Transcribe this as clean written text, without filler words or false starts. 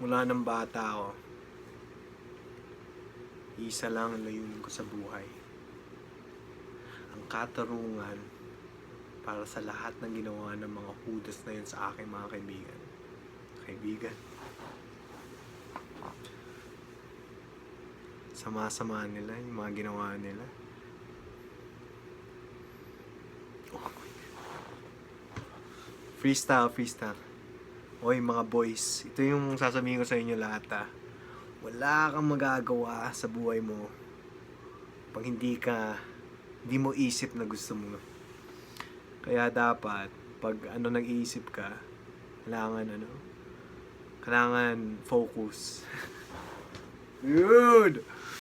Mula ng bata ako, isa lang ang layunin ko sa buhay. Ang katarungan para sa lahat ng ginawa ng mga hudas na yun sa aking mga kaibigan. Kaibigan. Sama-sama nila yung mga ginawa nila. Freestyle. Oy mga boys, ito yung sasabihin ko sa inyo lahat ha. Wala kang magagawa sa buhay mo pag hindi mo isip na gusto mo. Kaya dapat, pag nag-iisip ka, kailangan focus. Dude!